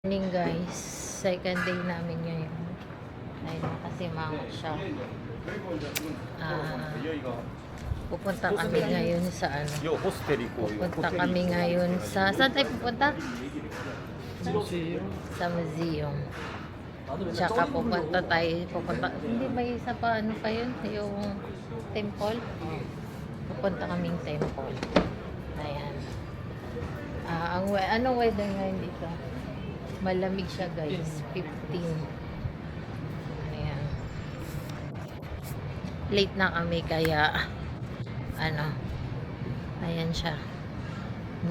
Morning guys, second day namin ngayon. Ayun, nakasimangot siya. Pupunta kami ngayon sa ano? Pupunta kami ngayon sa... Saan tayo pupunta? Sa museum. Tsaka hindi ba isa pa ano pa yun? Yung temple? Pupunta kaming temple. Ayan. Anong weather ngayon dito? Malamig siya guys, 15. Ayan. Late na kami kaya ayan siya.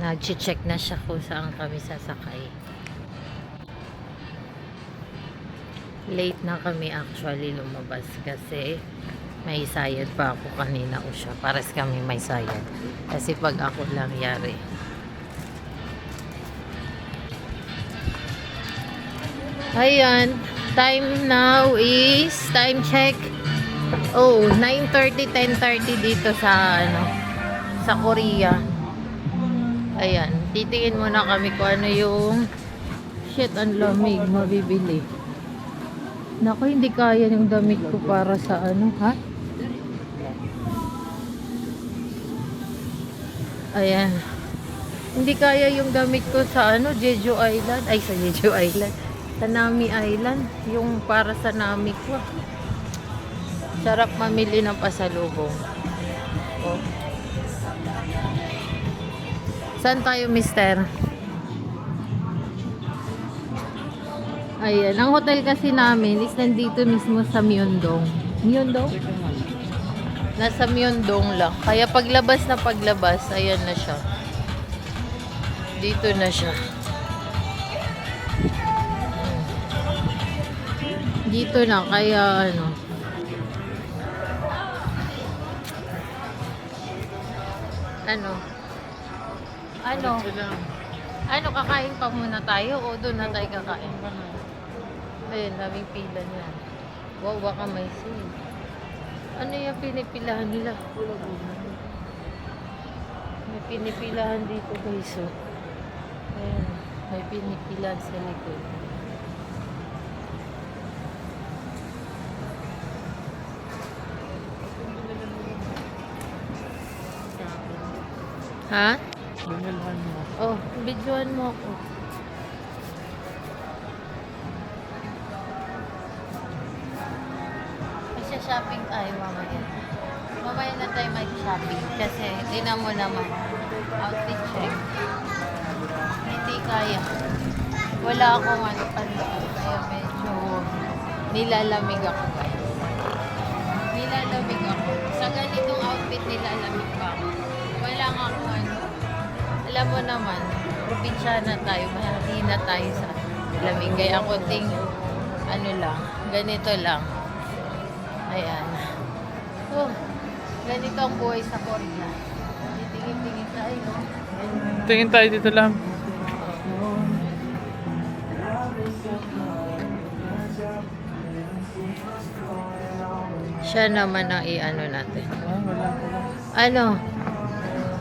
Nag-check na siya kung saan kami sasakay. Late na kami actually lumabas kasi may sayad pa ako kanina o siya. Pares kami may sayad. Kasi pag ako lang yari. Ayan, time now is, time check, 9:30, 10:30 dito sa, sa Korea. Ayan, titingin muna kami kung ano yung, ang lamig, mabibili. Naku, hindi kaya yung damit ko para sa ha? Ayan, hindi kaya yung damit ko sa Jeju Island, sa Jeju Island. Sa Nami Island, yung para sa Nami ko. Sarap mamili ng pasalubong. Oh. Saan tayo, mister? Ayan, ang hotel kasi namin is nandito mismo sa Myeongdong. Myeongdong? Nasa Myeongdong lang. Kaya paglabas, ayan na siya. Dito na siya. Dito na, kaya kakain pa muna tayo o doon na tayo kakain? Ayun, daming pila niyan. Wow, baka may sale. Ano yung pinipilahan nila? May pinipilahan dito guys, Ayan, may pinipilahan sa likod. Ha? Binilhan mo. Oh, videoan mo ako. Kasi shopping tayo mamaya. Mamaya na tayo mag-shopping. Kasi, tingnan mo naman. Outfit check. Hindi kaya. Wala akong pandoon. Kaya medyo nilalamig ako guys. Nilalamig ako. Sa ganitong outfit nilalamig pa ako. Wala nga ako alam mo naman, probinsyana tayo, mahina tayo sa lamig. Kaya konting, ganito lang. Ayan. Ganito ang buhay sa Korea. Tingin-tingin tayo. Tingin tayo dito lang. Siya naman ang natin.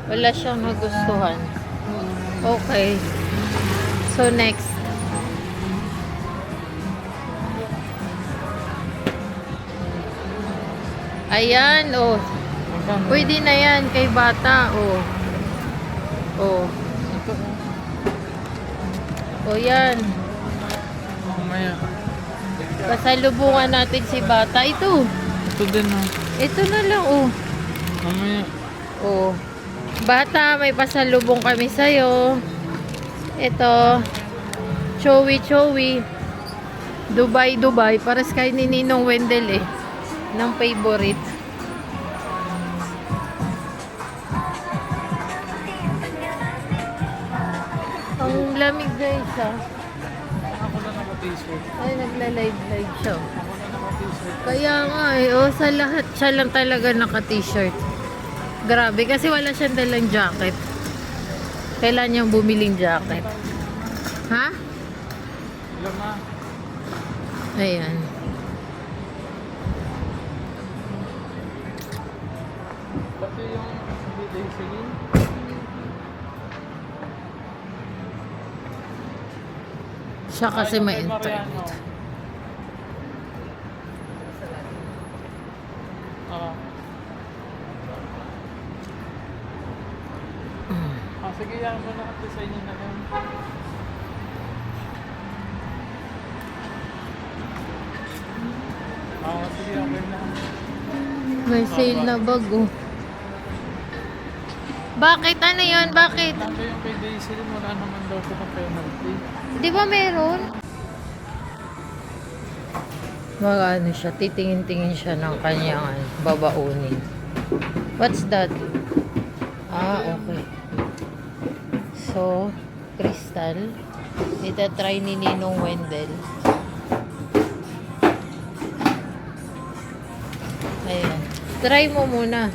Wala siyang nagustuhan. Okay. So, next. Ayan, pwede na yan kay bata, yan. Mamaya. Pasalubungan natin si bata. Ito. Ito din, Ito na lang, Mamaya. Bata, may pasalubong kami sa'yo. Ito. Chowi. Dubai. Paras kay ni Ninong Wendell ng favorite. Ang lamig guys, Ako na naka-t-shirt. Ay, nagla-live siya. Ako na naka-t-shirt. Kaya nga sa lahat siya lang talaga naka-t-shirt. Grabe, kasi wala siyang dalang jacket. Kailan niyang bumiling jacket? Ha? Ilan na? Ayan. Pati yung video singing. Siya kasi Yung may kay internet. Mariano. Oo. Sige, yan mo na kasi sa inyo na yan. Sige, okay na. May sale na bag, oh. Bakit? Ano yun? Bakit? Sabi yung kay Daisy, wala naman daw po ng penalty. Di ba meron? Mga ano siya, titingin-tingin siya ng kanyang babaunin. What's that? Ah, okay. So, crystal. Itatry ni Ninong Wendell. Ayan. Try mo muna.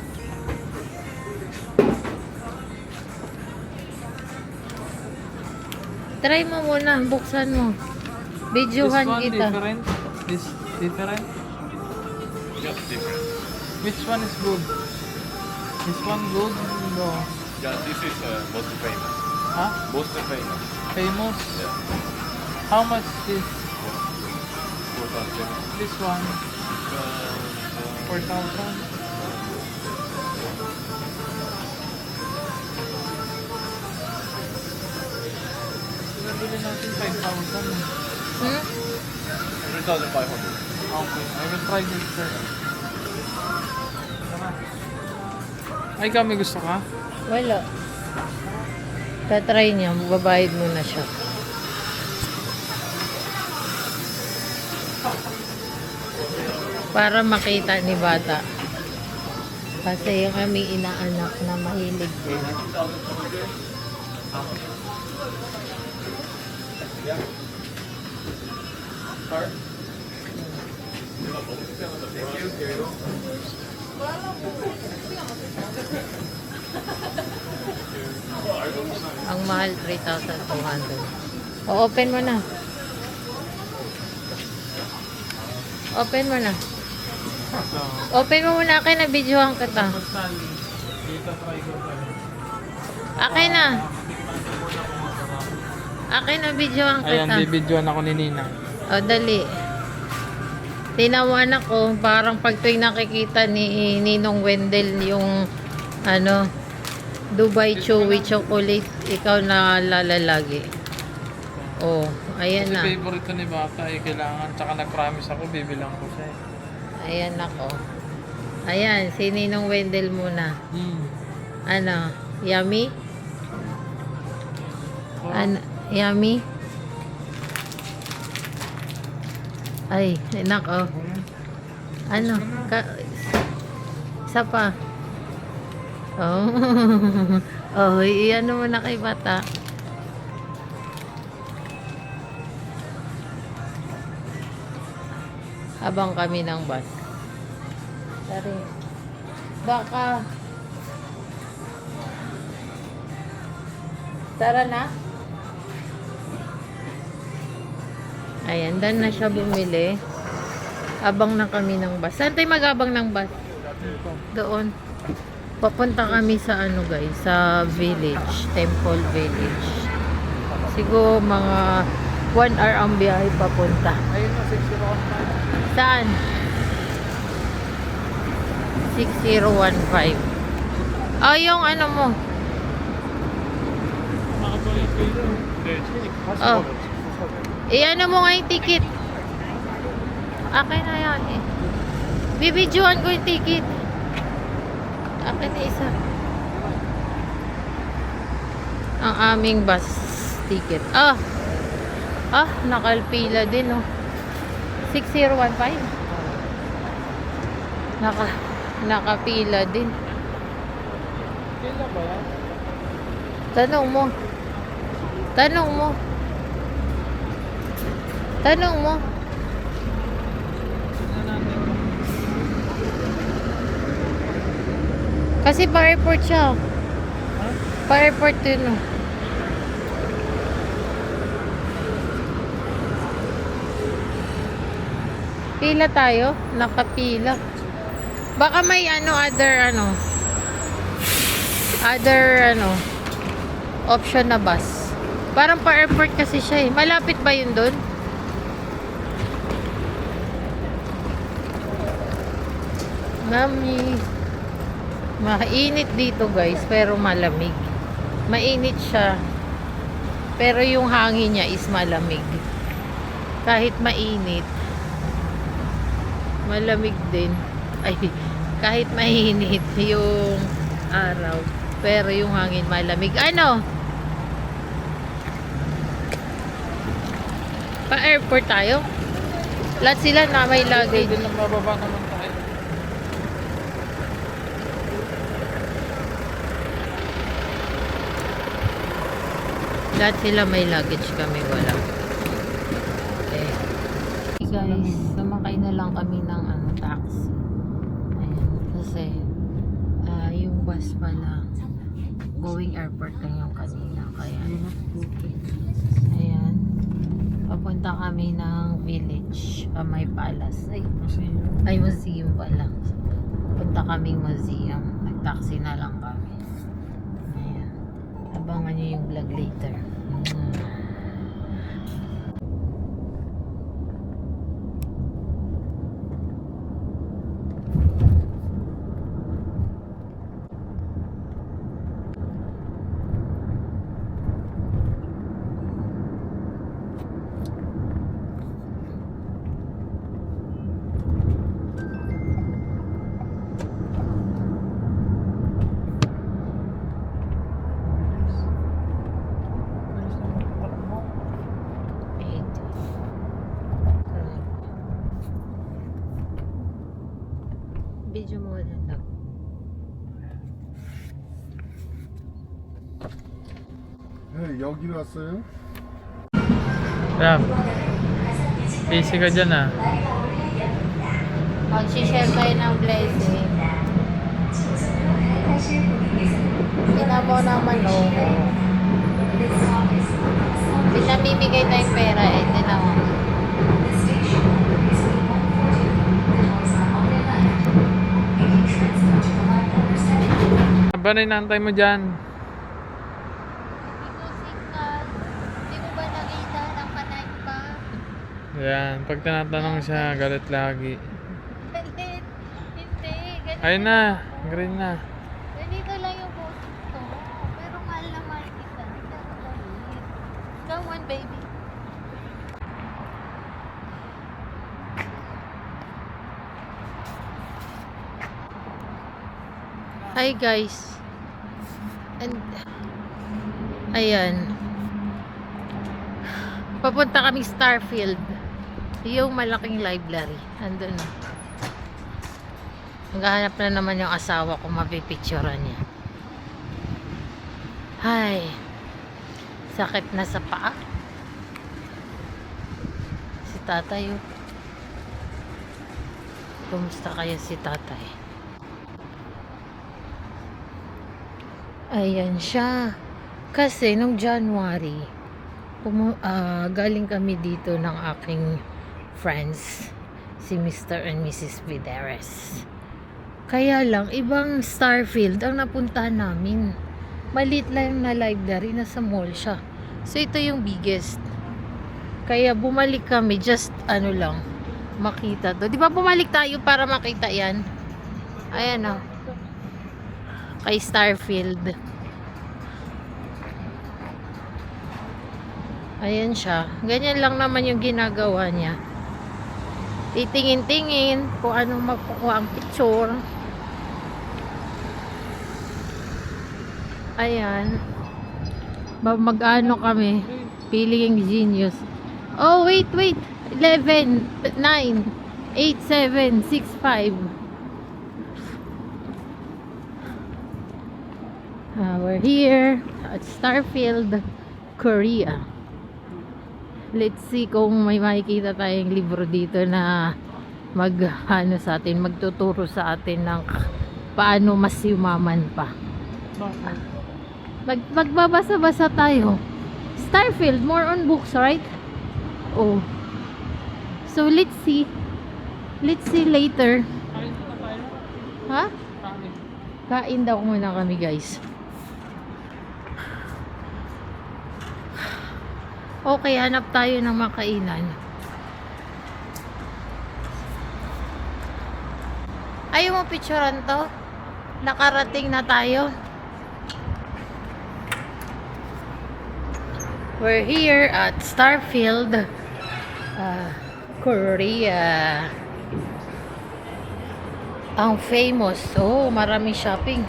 Try mo muna. Buksan mo. Videohan This one kita. different? This different? Yes, different. Which one is good? This one good? No. Yeah, this is most famous. Huh? Most famous. Famous? Yeah. How much is 4,000. this one? Uh, 4,000? Nabili natin 5,000. Hmm? 3,500. Okay, I will try this first. Tara. Ay, kami gusto ka? Wala. Tatry niya. Babayad muna siya. Para makita ni bata. Kasi yung aming inaanak na mahilig din. Ang mahal, 3,200. O, open mo na. Open mo na. So, Open mo muna akin na videohan kita. basta dito try ko tayo. Akin na. Tikman ko muna kung masarap. Akin na videohan Ayan, kita. bibidyoan ako ni Nina. O, dali. Tinawan ako, parang pag tuwing nakikita ni Ninong Wendell yung ano, Dubai Chewy Chocolate, ikaw na lalalagi. Oh, ayan Kasi na. favorite ko ni Bata, kailangan. Tsaka nag-promise ako, bibilang ko siya. Ayan ako. Ayan, si Ninong Wendell muna. Ano, yummy? So, Ano, yummy? Ay, nako. Ano? Isa pa. Oh. Oh, iyan mo na kay bata. Habang kami ng bus. Sorry. Baka. Tara na. Ayan, dan na siya bumili. Abang na kami ng bus. Saan tayo mag-abang ng bus? Doon. Papunta kami sa ano guys, sa village, Temple Village. Siguro mga 1 hour ang biyahe papunta. ayun na, 601. Saan? 6015. Oh, yung ano mo. Nakatuloy ko yun. Oh. Ano mo nga yung ticket. Akin na yan eh. Bibidyoan ko yung ticket. Akin na isa. Ang aming bus ticket. Ah! Ah, nakalpila din oh. 6015. Nakapila din. Kailan ba yan? Tanong mo. Tanong mo. Tanong mo. Tignan natin. Kasi pa-airport siya. Ha? Pa-airport din oh. Pila tayo? Nakapila. Baka may other option na bus. Parang pa-airport kasi siya eh. Malapit ba yun doon? Mami. Mainit dito guys, pero malamig. Mainit siya. Pero yung hangin niya is malamig. Kahit mainit, malamig din. Ay, kahit mainit yung araw, pero yung hangin malamig. Ano? Pa-airport tayo? Lahat sila na may luggage. Pwede lang mababa naman tayo. Lahat sila may luggage, kami wala. Okay. Hey guys, sumakay na lang kami ng taxi. Ayan, kasi yung bus pala going airport lang yung kanina. Kaya ayan, papunta kami ng village, may palace. Ay, museum pala. Punta kaming museum. Nag-taxi na lang kami. Ayan. Abangan nyo yung vlog later. Video mo na lang. 네, 여기로 왔어요? Ram, busy ka dyan ah. Mag-share kayo ng blessing. Ginamo naman pinamimigay tayong pera hindi naman. Ba na inaantay mo dyan? Hindi mo ba nakita ng panay pa? Yan, pag tinatanong siya, galit lagi. Galit. Hindi. Ganito. Ayun na, green na. Ganito lang yung boses ko. Pero mahal na mahal kita. Hindi ako galit. Come on, baby. Hi guys. And ayan. Papunta kami Starfield. Yung malaking library. Andun na. Maghahanap na naman yung asawa ko, mapipicturean niya. Ay. Sakit na sa paa. Si tatay. Kumusta kaya si tatay? Ayan siya. Kasi nung January, galing kami dito ng aking friends, si Mr. and Mrs. Videres. Kaya lang, ibang Starfield ang napuntahan namin. Maliit lang na library, nasa mall siya. So ito yung biggest. Kaya bumalik kami, just lang, makita to. Di ba bumalik tayo para makita yan? Ayan o. Kay Starfield. Ayan siya. Ganyan lang naman yung ginagawa niya. Titingin-tingin kung anong makukuha ang picture. Ayan. Mag-ano kami. Feeling genius. Oh, wait. 11, 9, 8, 7, 6, 5. We're here at Starfield, Korea. Let's see kung may makikita tayong libro dito na magtuturo sa atin ng paano mas yumaman pa. Magbabasa-basa tayo. Starfield, more on books, right? Oh. So let's see. Let's see later. Ha? Kain daw muna kami, guys. Okay, hanap tayo ng makainan. Ayaw mo picturean to? Nakarating na tayo. We're here at Starfield, Korea. Ang famous, marami shopping.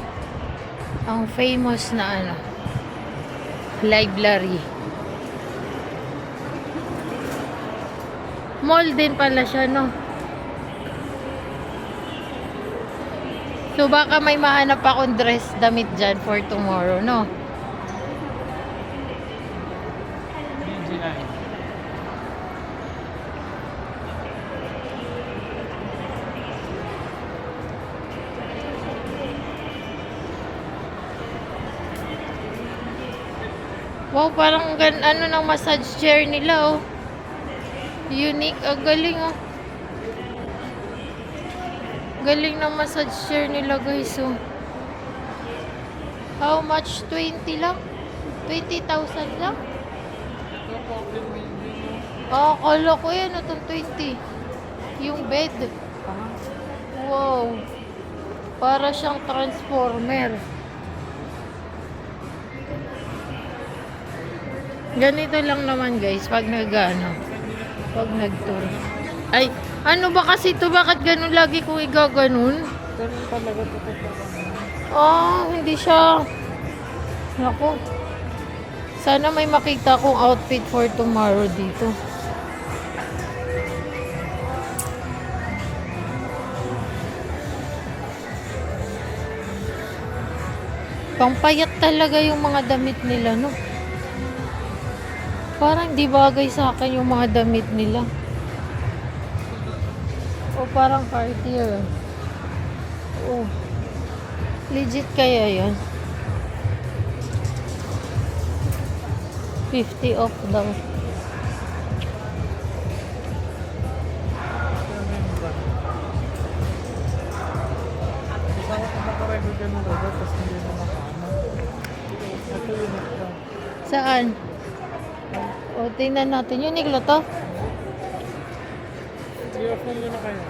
Ang famous na library. Mall din pala siya, no? So baka may mahanap akong dress damit dyan for tomorrow, no? BGI. Wow, parang ng massage chair nila, oh. Unique, galing, oh. Galing ng massage chair nila, guys, oh. How much? 20 lang? 20,000 lang? Ito, coffee made. Akala ko yan, itong 20. Yung bed. Wow. Para siyang transformer. Ganito lang naman, guys, pag pag nag-tour. Ay, ano ba kasi ito? Bakit ganun lagi kung igaganon? Ganun talaga ito. Hindi siya. Naku. Sana may makita kong outfit for tomorrow dito. Pangpayat talaga yung mga damit nila, no? Parang di bagay sa akin yung mga damit nila. O parang Cartier. Oh. Legit kaya yan? 50 off daw. Isa ko kung makarego ganun ulit, tapos hindi na makaano. Ito unique lang. Saan? O, tingnan natin. Uniqlo to? I-open nyo na kayo.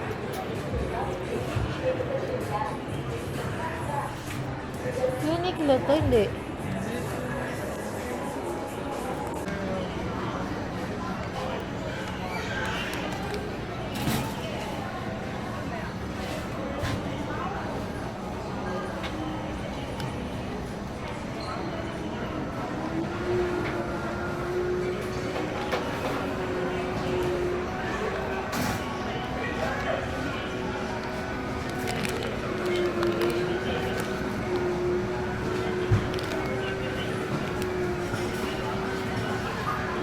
Uniqlo to, hindi.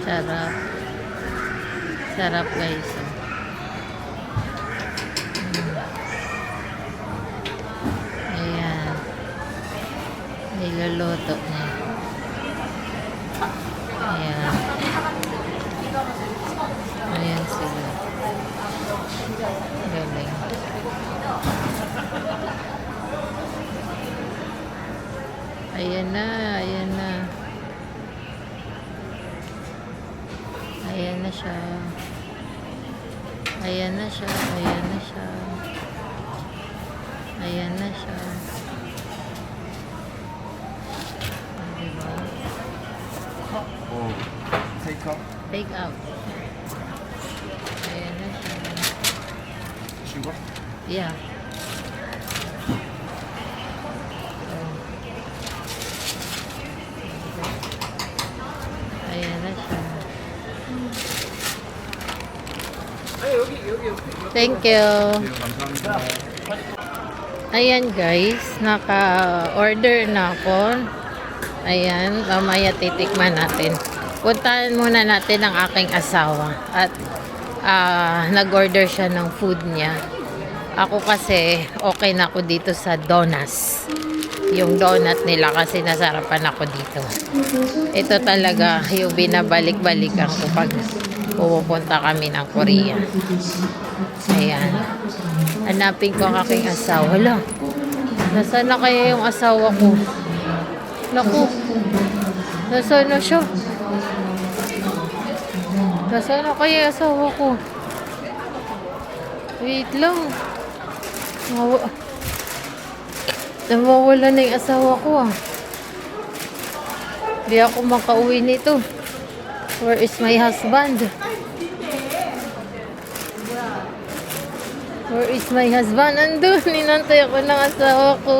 Sarap. Sarap, guys. Ayan. Niluluto niya. Ayan. Ayan sila. Galing. Ayan na. Ayan na. Ayan na siya. Ayan na siya. Ayan na siya. Ayan na siya. Diba? Oh, take up. Take out. Ayan na siya. Sugar? Yeah. Oh. Ayan na siya. Thank you. 감사합니다. Ayan, guys, naka-order na ako. Ayan, mamaya titikman natin. Puntahan muna natin ang aking asawa. At nag-order siya ng food niya. Ako kasi, okay na ako dito sa donuts. Yung donut nila kasi nasarapan ako dito. Ito talaga yung binabalik-balikan ko pag pupunta kami ng Korea. Ayan. Hanapin ko ang aking asawa. Hala, nasaan na kaya yung asawa ko? Naku, nasaan na siya? Nasaan na kaya yung asawa ko? Wait lang. Nawawala na yung asawa ko ah. Di ako makauwi nito. Where is my husband? Where is my husband? Andun, ninantay ako ng asawa ko.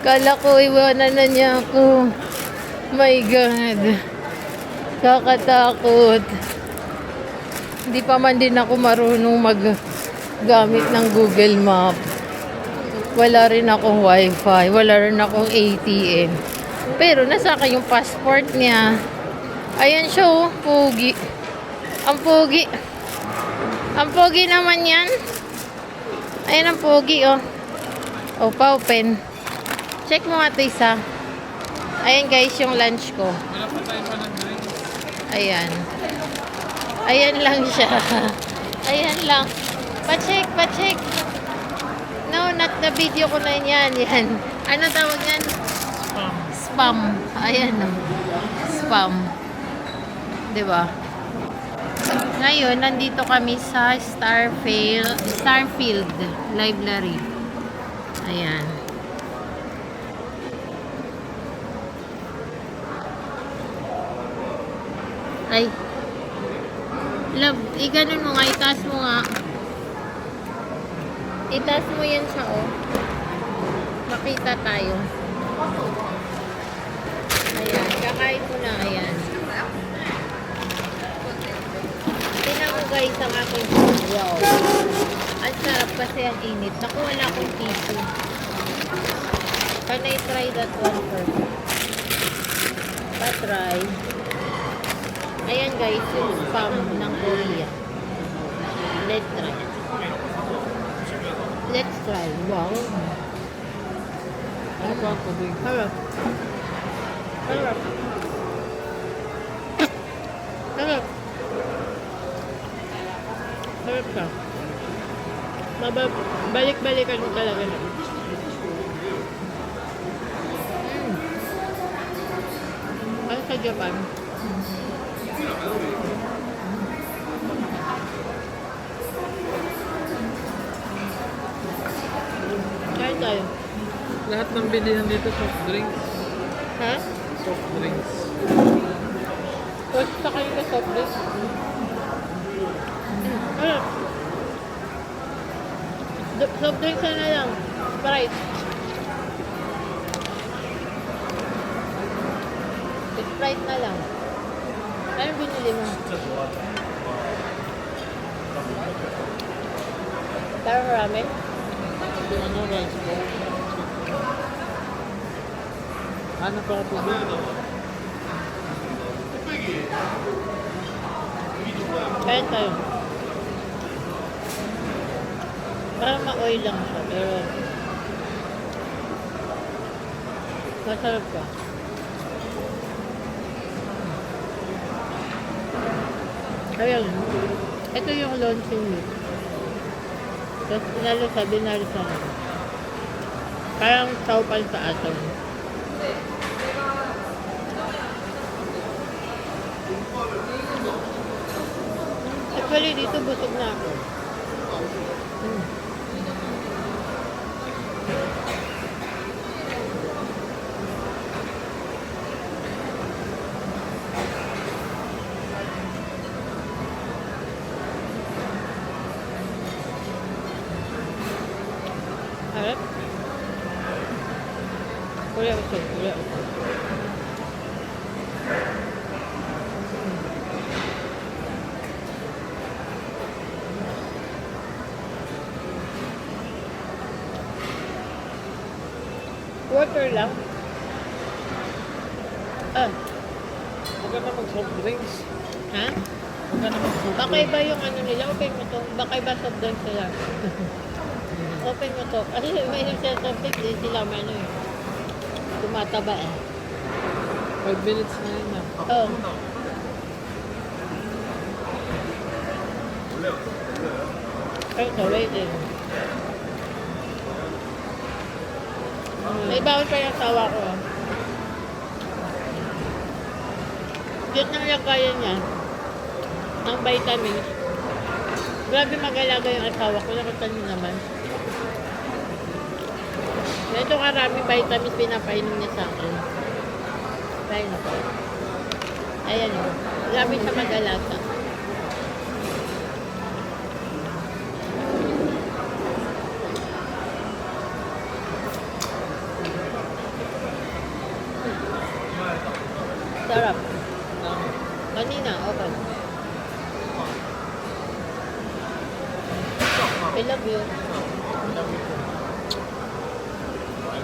Kala ko iwanan na niya ako. My God. Kakatakot. Hindi pa man din ako marunong maggamit ng Google Map. Wala rin akong wifi. Wala rin akong ATM. Pero nasa yung passport niya. Ayan siya oh. Pogi. Ang pogi. Ang pogi naman yan. Ayan ang pogi oh. O, pa-open. Check mo nga ito isa. Ayan guys yung lunch ko. Wala pa tayo pa ng drink. Ayan. Ayan lang siya. Ayan lang. Pa-check, pa-check. No, not the video ko na yan. Yan. Ano tawag yan? Spam. Spam. Ayan o. Spam. Diba? Ngayon, nandito kami sa Starfield Library. Ayan. Ay. Love, iganon mo nga. Itaas mo nga. Itaas mo yan siya, oh. Makita tayo. Ayan. Kakain ko na. Ayan. Tingnan mo guys ang aking wow. Ang sarap kasi ang init. Naku, wala akong tissue. Can I try that one first? Pa-try. Ayan guys, yung spam ng Korea. Let's try. Let's try. Wow. Ano pa ang tubig? Harap. Harap. Harap. Harap ka. Balik-balikan mo talaga na. Ano sa Japan? Kain tayo. Lahat ng bilihan dito soft drinks. Ha? Soft drinks. Basta kayo na soft drink. Ano? Soft drinks na lang. Sprite. Sprite na lang. Ano binili mo? Taro ramen? Ano rice po? Ano pa ang tubig? Kain tayo. Parang ma-oil lang siya, pero masarap ka. Ayan. Ito yung launching meat. Tapos binalisan. Parang saupan sa atin. Actually, dito busog na ako. Harap. Kuya usog. Water lang. Huwag ka na mag-soft drinks. Ha? Huwag ka na mag-soft Baka drinks. iba yung ano nila. Open mo to. Baka iba soft drinks nila. Open mo to. Kasi may soft drinks din sila. May ano eh. Tumataba eh. 5 minutes na yun na. Oh. Ito, wait din. May bawal pa yung asawa ko. Diyan na lang kaya niya. ng vitamins. Grabe mag-alaga yung asawa ko. Nakita niyo naman. Ito karami vitamins pinapainom niya sa akin. Ayun ako. Ayan o. Grabe siya mag-alaga. Sarap. Kanina, okay. I love you.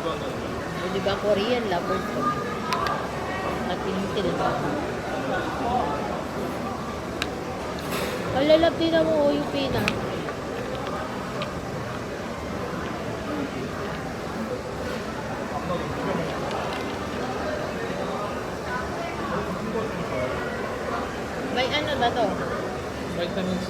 O, diba, Korean lovers ko. At tinitil ba? Alalap din mo yung pina. May ano ba to? Vitamin C.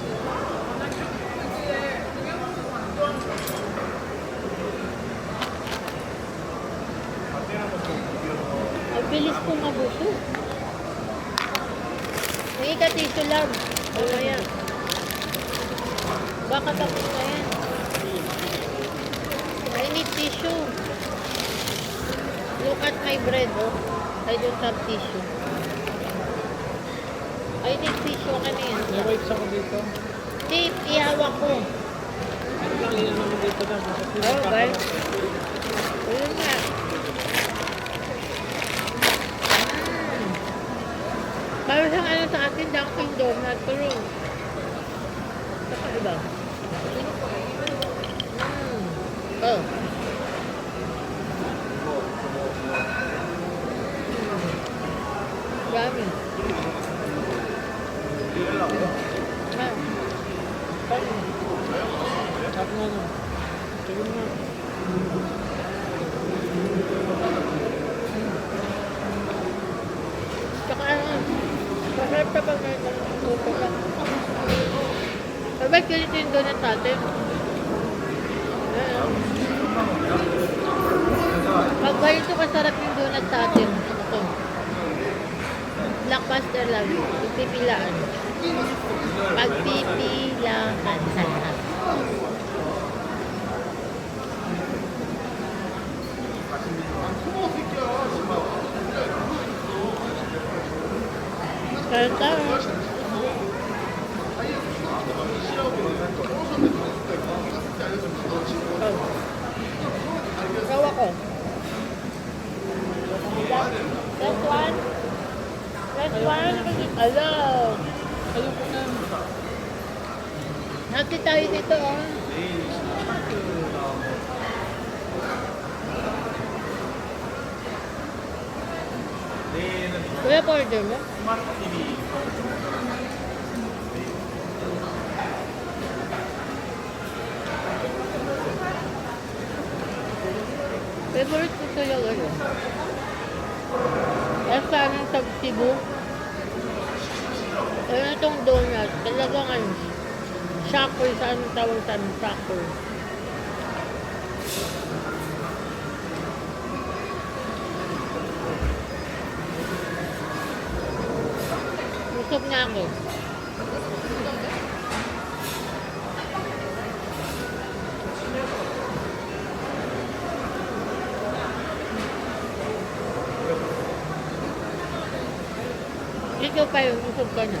Ang bilis ko mabuso. May ika-tissue lang. Ano yan? Baka tapos na yan. I need tissue. Look at my bread, oh. I don't have tissue. I need tissue. Ano yan? May wipes ako dito. Tape, ihawak ko. Ano lang yun naman dito lang. Oh, guys. Ayun nga. Parang siyang ano sa atin, Dunkin' Donut. Pero, saka iba. Oh. Dami. Ah. Sabi nga no. Sige na. Tsaka ano, masarap na pag may tuto ka. Sabay ganito yung donut natin. Ayan. Pag ganito kasarap yung donut natin. Ito. Blockbuster lang. Pagpipilaan. Pagpipilaan. Kanta. Gawa ko. Last one. Last one. Hello. Ayoko na. Hati tayo dito, oh. Kuya, order mo? Favorite ko talaga yun. Last time sa Cebu. Ayun itong donut. Talagang ano, shocker sa anong tawag sa anong shocker. Busog na ako. Ikaw pa yun, busog ka na.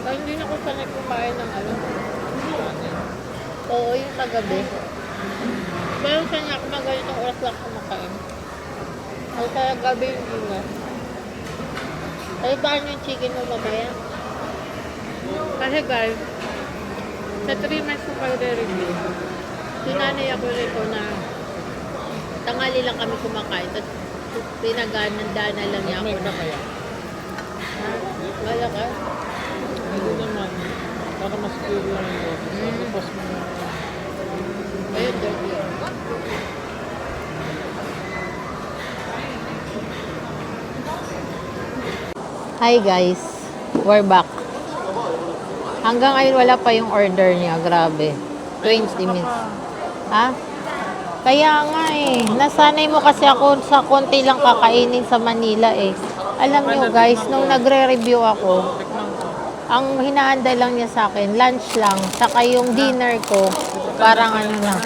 Kaya hindi na ako sanay kumain ng ano. Oo, yung kagabi. Pero sanay ako na ganitong oras lang kumakain. O kaya gabi yung na. Ay, paano yung chicken mo mamaya? Kasi guys, sa 3 months ko kayo review, sinanay ako rito na tangali lang kami kumakain. Tapos pinagandana lang niya ako May na kaya. kaya ka. Hindi naman. Para mas clear lang yung office. Tapos mo na. Ayun, dirty. Hi guys, we're back. Hanggang ngayon wala pa yung order niya, grabe. 20 minutes. Ha? Kaya nga eh. Nasanay mo kasi ako sa konti lang kakainin sa Manila eh. Alam nyo guys, nung nagre-review ako, Tikman ko. ang hinahanda lang niya sa akin, lunch lang, saka yung dinner ko, parang ano na.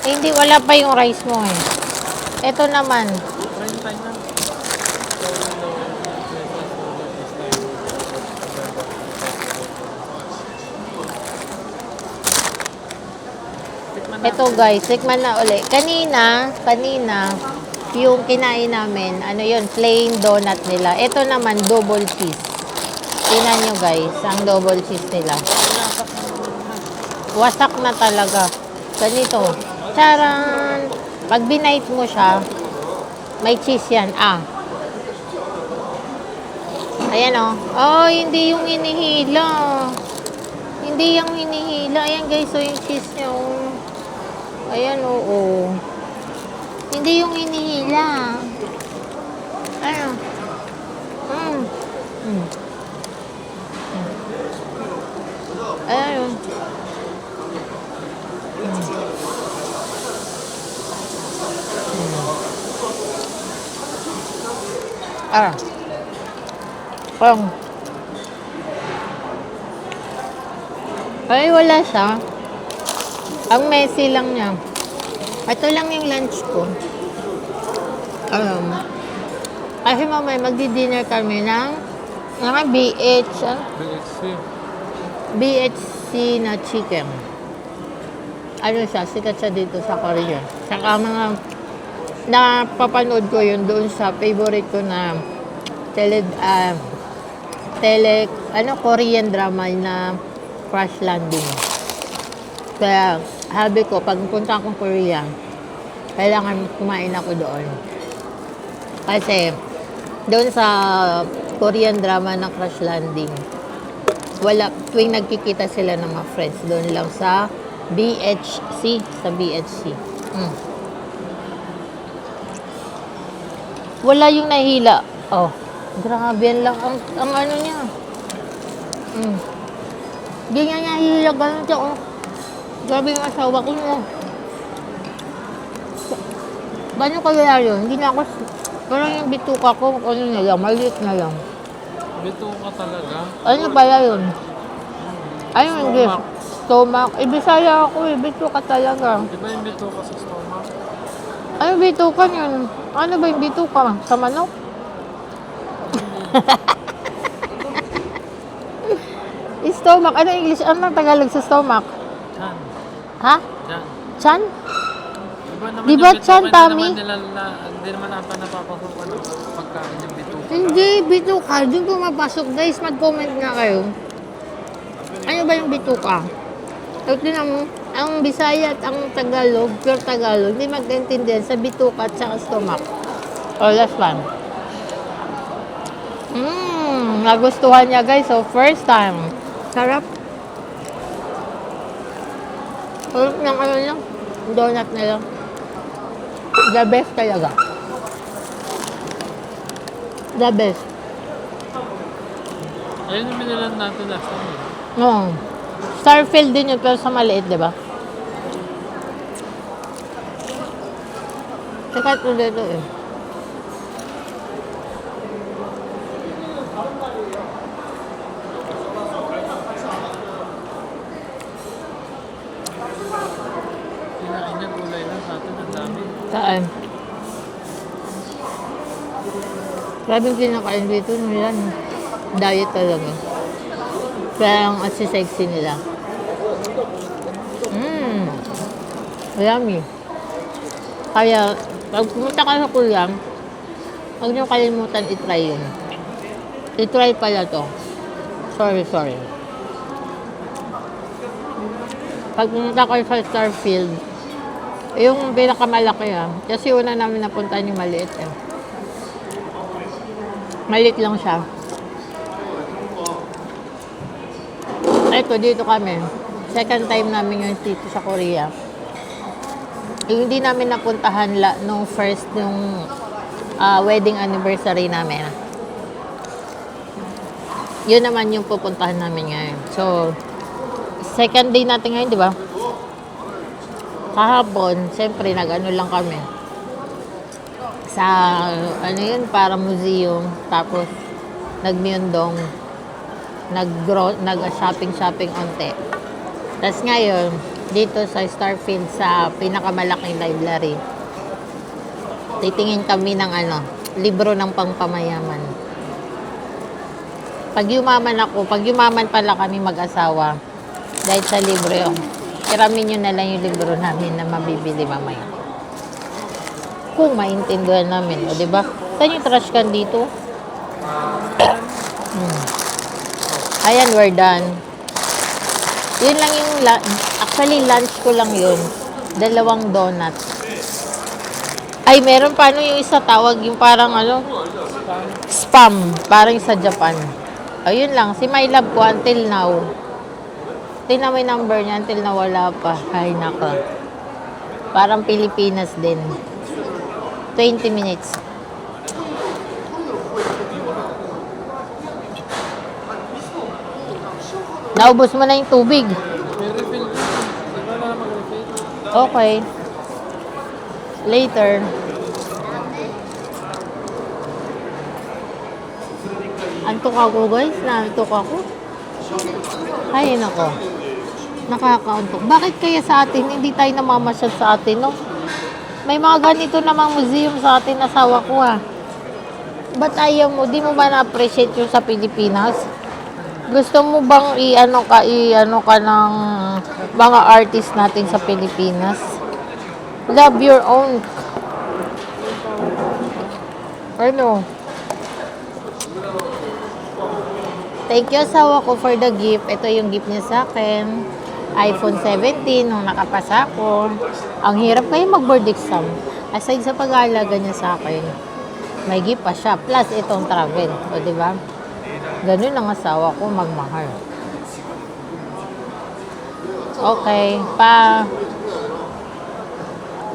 Eh, hindi, wala pa yung rice mo eh. Ito naman, Prime time na. Tikman na. ito guys, tikman na uli. Kanina, yung kinain namin, ano yun, plain donut nila. Ito naman, double cheese. Tingnan nyo guys, ang double cheese nila. Wasak na talaga. Ganito. Charan! Pag binight mo siya, may cheese yan. Ah. Ayan o. Oh, hindi yung hinihila. Hindi yung hinihila. Ayan guys, so yung cheese niya. Oh. Ayan o. Oh. Hindi yung hinihila. Ayan. Mm. Mm. Ayan. Ah. Ay, wala siya. Ang messy lang niya. Ito lang yung lunch ko. Kasi mamaya magdi-dinner kami ng BHC na chicken. Ano siya, sikat siya dito sa Korea. Saka mga napapanood ko yun doon sa favorite ko na Korean drama na Crash Landing. Kaya sabi ko, pag punta akong Korea, kailangan kumain ako doon. Kasi doon sa Korean drama na Crash Landing, tuwing nagkikita sila ng mga friends, doon lang sa BHC. Wala yung nahila. Oh, grabe yan lang ang ano niya. Hindi niya nahila, ganun siya. Oh. Grabe yung asawa ko mo. Paano kaya yun? Hindi na ako, parang yung bituka ko, ano na lang, maliit na lang. Bituka talaga. Ano pala yun? Ano yung English? Stomach. Bisaya ako eh, bituka talaga. Di ba yung bituka sa stomach? Ano bituka yun? Ano ba yung bituka? Sa manok? Stomach. Ano English? Ano Tagalog sa stomach? Chan. Ha? Chan. Chan? Di Di ba yung bituka, chan, Tami? Hindi naman ata napapasukan ng pagkain yung bituka. Hindi, bituka. Doon pumapasok. Guys, mag-comment nga kayo. Ano ba yung bituka? At din ang Bisaya at ang Tagalog, pure Tagalog, hindi magkaintindihan sa bituka at sa stomach. Oh, last one. Nagustuhan niya guys. So, first time. Sarap. Sarap ng ano lang. Donut na lang. The best talaga. The best. Ayun yung binilan natin last time. Oo. Starfield din yun, pero sa maliit, di ba? Sikat mo dito eh. Kinain niya gulay lang sa atin, ang dami. Saan? Grabe yung kinakain dito nila. Diet talaga. Kaya ang sexy nila. Yummy. Kaya, pag pumunta ka sa Korea, huwag niyo kalimutan i-try yun. I-try pala to. Sorry. Pag pumunta kayo sa Starfield, yung pinakamalaki kasi una namin napuntahan yung maliit eh. Maliit lang siya. Ito, dito kami. Second time namin yung dito sa Korea. Yung hindi namin napuntahan nung first, nung wedding anniversary namin. Yun naman yung pupuntahan namin ngayon. So, second day natin ngayon, di ba? Kahapon, siyempre, nag-ano lang kami. Sa, ano yun, para museum. Tapos, nag-Myeongdong. Nag-shopping onte. Tapos ngayon, dito sa Starfield, sa pinakamalaking library, titingin kami ng libro ng pangpamayaman. Pag yumaman pala kami mag-asawa, dahil sa libro yun, iramin nyo na lang yung libro namin na mabibili mamaya. Kung maintindihan namin, o diba? Saan yung trash can dito? Ayan, we're done. Yun lang yung, actually lunch ko lang yun. 2 donut. Ay, meron pa yung isa tawag, yung parang spam. Parang sa Japan. Ayun lang, si my love ko until now. Tingnan mo yung number niya, until now wala pa. Ay, nako. Parang Pilipinas din. 20 minutes. Naubos mo na yung tubig. May refill din. Ikaw na mag-refill. Okay. Later. Antok ako guys. Naantok ako. Ay, nako. Nakakaantok. Bakit kaya sa atin, hindi tayo namamasyal sa atin, no? May mga ganito namang museum sa atin, asawa ko ha. Ba't ayaw mo? Di mo ba na-appreciate yung sa Pilipinas? Gusto mo bang i-ano ka ng mga artist natin sa Pilipinas? Love your own. Ano? Thank you, asawa ko, for the gift. Ito yung gift niya sa akin. iPhone 17 nung nakapasa ko. Ang hirap kayo mag-board exam. Aside sa pag-aalaga niya sa akin, may gift pa siya. Plus, itong travel. O, diba? Ganun ang asawa ko magmahal. Okay.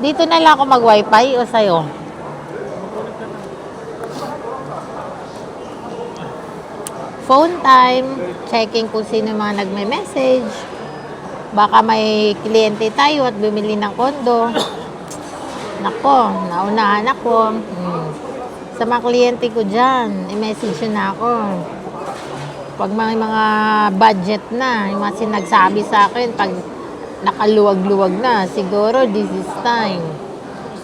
Dito na lang ako mag-wifi o sa'yo? Phone time. Checking kung sino mga nagme-message. Baka may kliyente tayo at bumili ng kondo. Nako, naunahan ako. Sa mga kliyente ko dyan, i-message na ako. Pag mga budget na, yung mga sinagsabi sa akin, pag nakaluwag-luwag na, siguro this is time.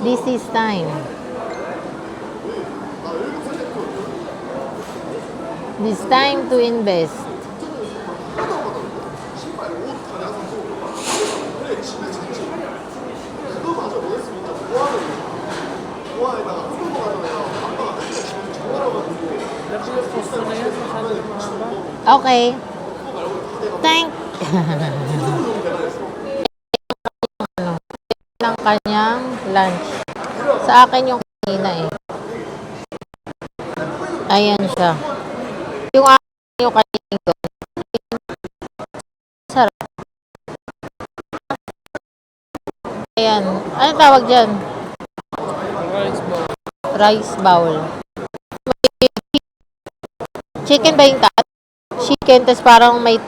This is time. This time to invest. Labi yung posto na yan. Masyado mahaba. Okay. Ng kanyang lunch. Sa akin yung kanina eh. Ayan siya. Yung akin yung kanina doon. Sarap. Ayan. Ano tawag dyan? Rice bowl. Rice bowl. Chicken ba yung taat? Chicken, tas parang may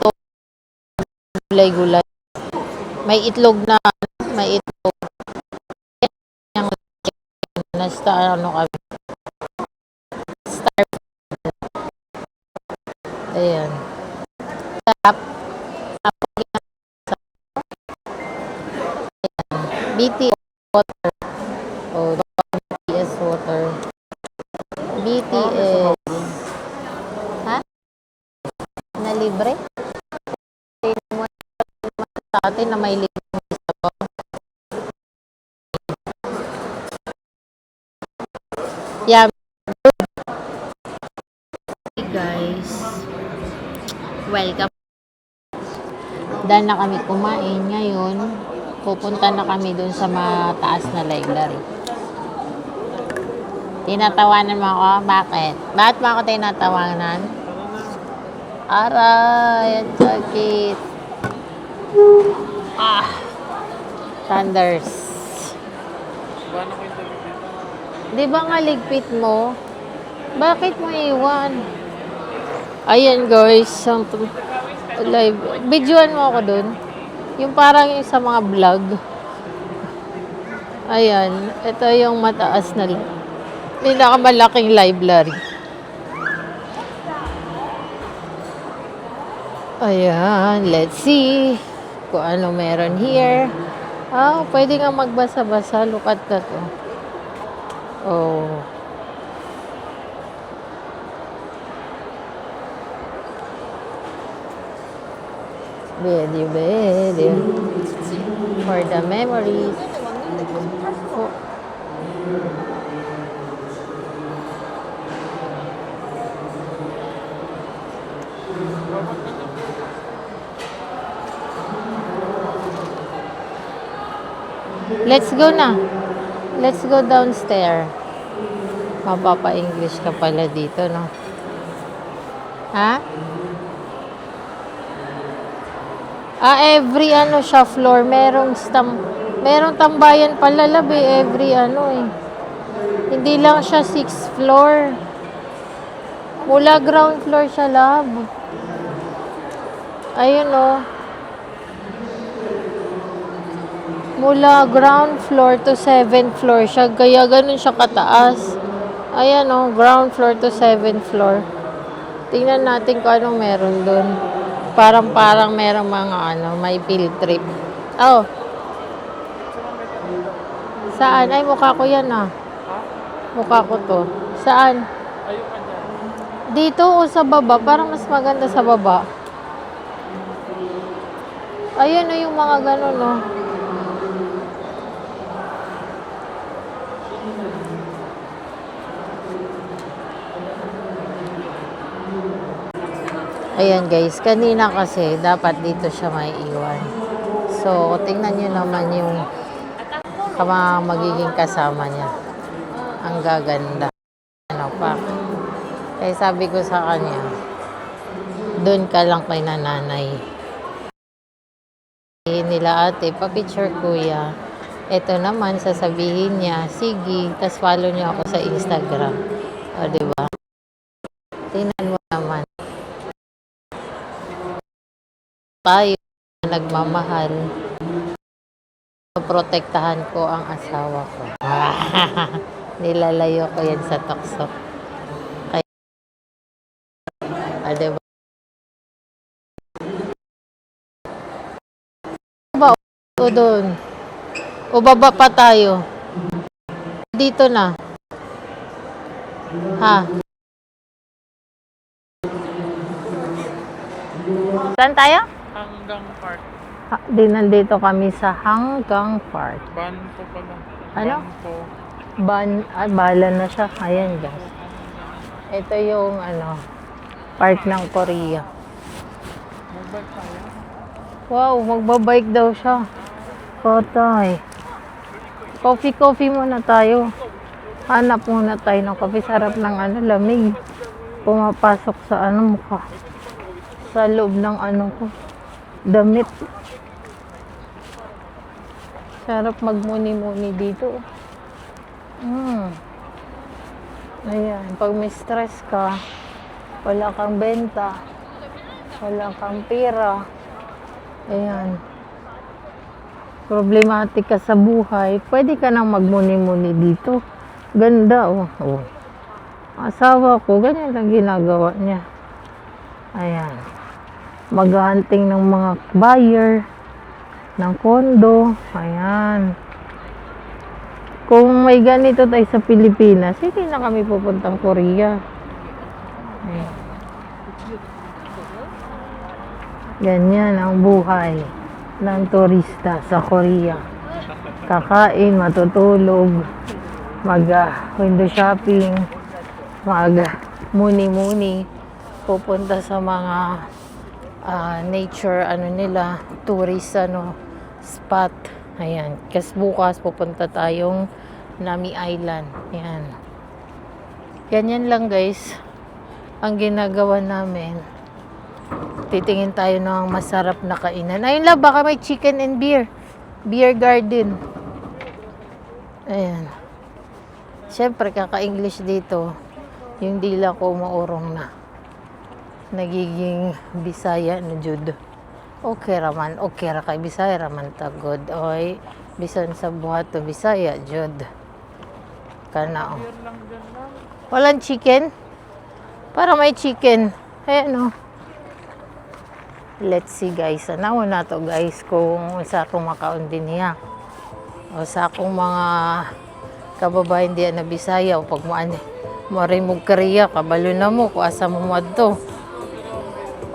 gulay-gulay. May itlog na, may itlog. Yung na-star, kami. Star. Ayan. Sarap. BTS water. Oh, BTS water. BTS. Ha? Na libre? Sa atin na may libre. Yeah. Hey guys. Welcome. Dahil na kami kumain ngayon, pupunta na kami dun sa mataas na library. Tinatawanan mo ako? Bakit? Bakit mo ako tinatawanan? Aray, ang sakit. Thunders. Paano ko yung tabi dito? Di ba nga ligpit mo? Bakit mo iwan? Ayan guys, live. Videoan mo ako dun. Yung parang yung sa mga vlog. Ayan, ito yung mataas na pinakamalaking library. Ayan, let's see kung ano meron here. Pwede nga magbasa-basa. Look at that. Oh. Very. For the memories. Oh. Let's go na. Let's go downstairs. Mapapa-English ka pala dito, no? Ha? Every ano siya floor, merong tambayan pala labi every ano eh. Hindi lang siya 6th floor. Mula ground floor siya lab. Ayun oh. Mula ground floor to 7th floor siya. Kaya ganun siya kataas. Ayan oh, ground floor to 7th floor. Tingnan natin kung anong meron dun. Parang merong mga ano, may field trip. Oh. Saan? Ay, mukha ko yan ah. Mukha ko to. Saan? Dito o sa baba? Parang mas maganda sa baba. Ayun o yung mga ganun o. Ayan guys, kanina kasi dapat dito siya may iwan. So, tingnan nyo naman yung magiging kasama niya. Ang gaganda. Ano pa? Kaya sabi ko sa kanya, doon ka lang kay nanay. Nila ate, pa-picture kuya. Ito naman, sasabihin niya, sige, tas follow niya ako sa Instagram. O, diba? Tingnan mo naman. Tayo nagmamahal. Protektahan ko ang asawa ko. Nilalayo ko yan sa tukso. Kaya, diba? Ba o doon? O baba pa tayo? Dito na. Ha? Saan tayo? Hanggang Park. Nandito kami sa Hanggang Park. Banpo pala. Ano? Banpo. Bala na siya. Ayan guys. Ito yung ano, park ng Korea. Magbike tayo. Wow, magbabike daw siya. Patay. Coffee muna tayo. Hanap muna tayo ng coffee. Sarap ng ano, lamig. Pumapasok sa ano mukha. Sa loob ng ano ko. Damit. Sarap magmuni-muni dito. Ayan. Pag may stress ka, wala kang benta, wala kang pera, ayan. Problematic ka sa buhay, pwede ka nang magmuni-muni dito. Ganda, oh. Asawa ko, ganyan lang ginagawa niya. Ayan. Maghahunting ng mga buyer ng kondo. Ayan. Kung may ganito tayo sa Pilipinas, hindi na kami pupuntang Korea. Ayan. Ganyan ang buhay ng turista sa Korea. Kakain, matutulog, mag-window shopping, mag-muni-muni, pupunta sa mga nature tourist spot. Ayan, kasi bukas pupunta tayong Nami Island. Ayan. Ganyan lang guys ang ginagawa namin. Titingin tayo ng masarap na kainan. Ayun lang, baka may chicken and beer. Beer garden. Ayan. Siyempre, kaka-English dito. Yung dila ko maurong na. Nagiging Bisaya na jud. Okay raman, okay ra kay Bisaya raman tagod. Oy, Bisan sa buhato, Bisaya, jud. Kana, oh. Beer lang dyan lang. Walang chicken? Para may chicken. Ayan, oh. Let's see, guys. Anaw na to, guys, kung sa akong makaon din niya. O sa akong mga kababayan diyan na Bisaya o pag marimog Korea, kabalo na mo kung asa mo madto.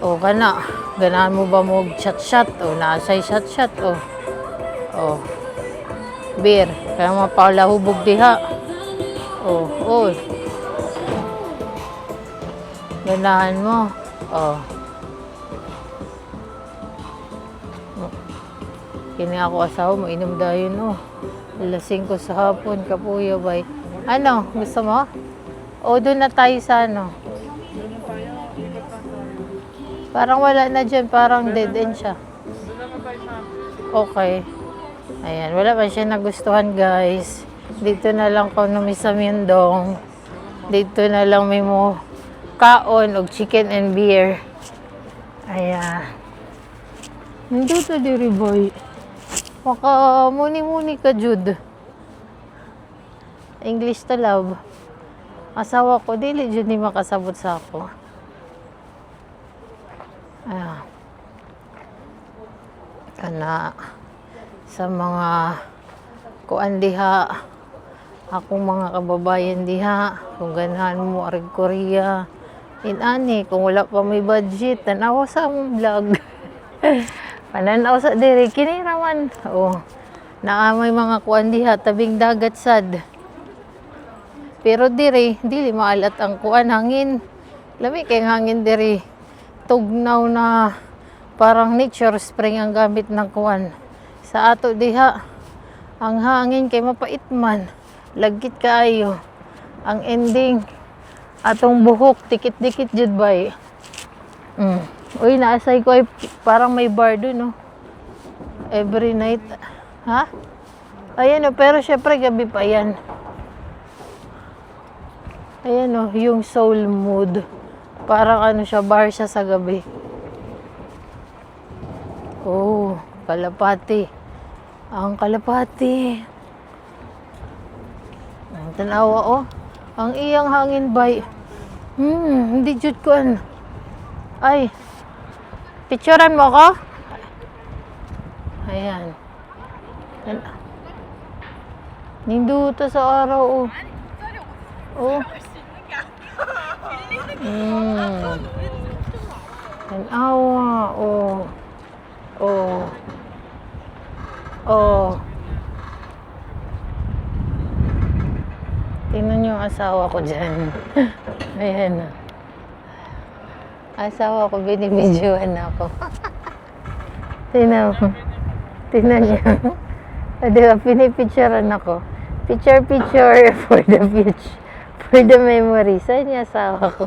O kana, ganahan mo ba mo chat-chat o naasay chat-chat o. O. Beer, kaya mapalahubog diha. O, oy. Ganahan mo. O. Kini ako asawa mo, inom dayon, oh. Lasing ko sa hapon, kapuya, bay. Ano, gusto mo? O, doon na tayo sa ano. Doon na tayo. Ikot lang tayo. Parang wala na dyan, parang dead end siya. Doon naman tayo sa Okay. Ayan, wala pa siya nagustuhan, guys. Dito na lang ko sa Mindong. Dito na lang may mo kaon og chicken and beer. Ayan. Nandito diri, boy. Maka muni-muni ka, Jude. English to love. Asawa ko, dili Jude ni makasabot sa ako. Ayan. Kana sa mga kuan diha, akong mga kababayan diha, kung ganahan mo arig Korea, inani, kung wala pa may budget, tanawa sa among vlog. Pananaw sa diri, kini raman. Oh, naa may mga kuan diha, tabing dagat sad. Pero diri, dili maalat ang kuan, hangin. Lami kay hangin diri. Tugnaw na parang nature spring ang gamit ng kuan. Sa ato diha, ang hangin kay mapait man. Lagkit kaayo. Ang ending, atong buhok, dikit-dikit jud bay. Uy, naasay ko ay parang may bar dun, no? Every night. Ha? Ayan, no? Pero syempre gabi pa yan. Ayan, no? Yung soul mood. Parang ano siya, bar siya sa gabi. Oh, Kalapati. Ang Kalapati. Ang tanawa, oh. Ang iyang hangin bay. Hindi jud ko Ay. Picturean mo ko? Ayan. Ninduta sa araw, oh. Oh. Tanawa, oh. Oh. Oh. Tingnan niyo ang asawa ko dyan. Ayan. Asawa ko, binibidyoan ako. Tingnan mo. Tingnan niyo. Diba, pinipicturean ako. Picture for the future. For the memory. Saan niya asawa ko?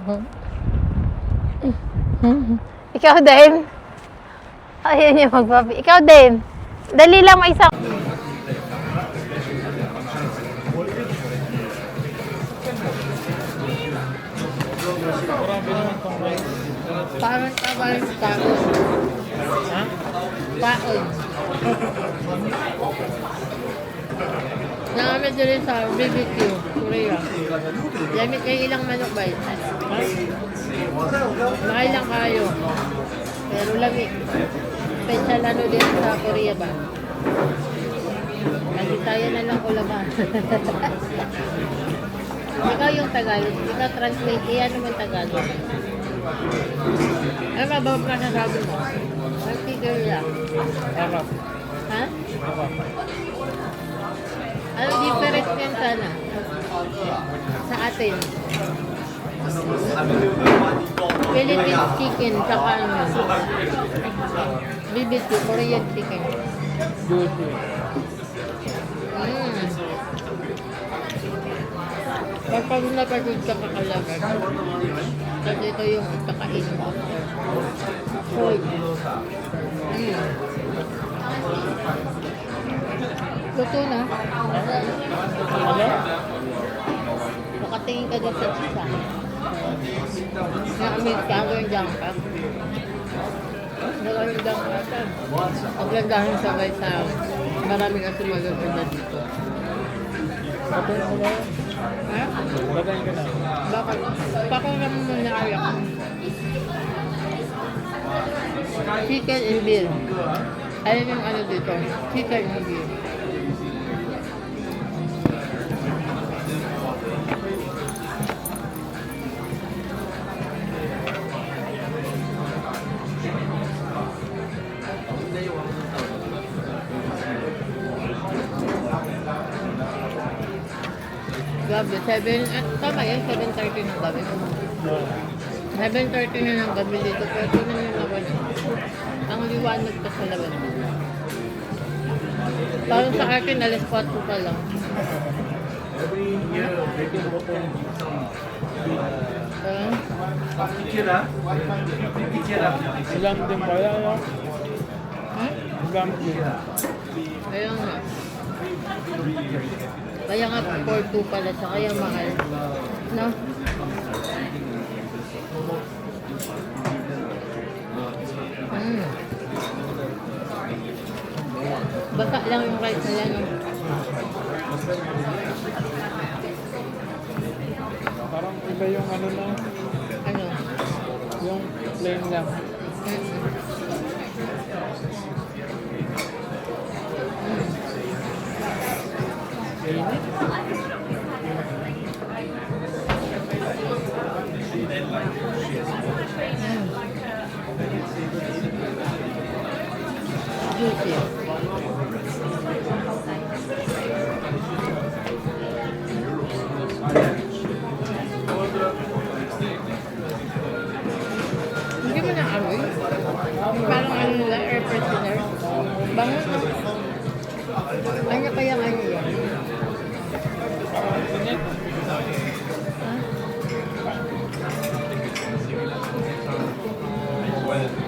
Ikaw din? Ayaw niya magpapi. Ikaw din? Dali lang, may isa. Parang kabahan kaon. Ha? Kaon. Nakamit din sa BBQ, Korea. Lamit kayo ilang manok ba yun? Ha? Makailang kayo. Pero lamit. Special ano din sa Korea ba? Lagi tayo na lang ulaban. Ikaw yung Tagalog. Ikaw translate. Iyan naman Tagalog. Ano ba ba nasasabi mo? Ang figure lang. Ha? Ano different yan sana? Sa atin? Philippine chicken, saka ano? BBQ, Korean chicken. Kapag napagod ka kakalagan, kasi ito yung kakain mo. Hold. Luto na. Nakatingin ka din sa isa. Nakamit ka, gawin dyan ka. Gawin dyan ka. Paglandahan sabay sa Marami kasi magaganda dito. Patayin ko na. Ha? Patayin ko na. Bakit? Pakulam mo na ayak. Chicken and beer. Ayun yung ano dito. Chicken and beer. Gabi, tama yan, 7:30 ng gabi. 7:30 na ng gabi dito, pero ito na yung laban. Ang liwanag pa sa laban. Parang sa akin, alas 4 pa lang. Ilang din ba yan? No? Hmm? Ilang din. Kaya nga. Kaya nga 4-2 pala siya, kaya mahal. No? Mm. Basa lang yung rice nila, no? Parang iba yung ano na. Ano? Yung plain lang. Juicy. Hindi mo na-amoy? Parang ano nila, air freshener. Bango na. Ano kaya ano yan? Ha?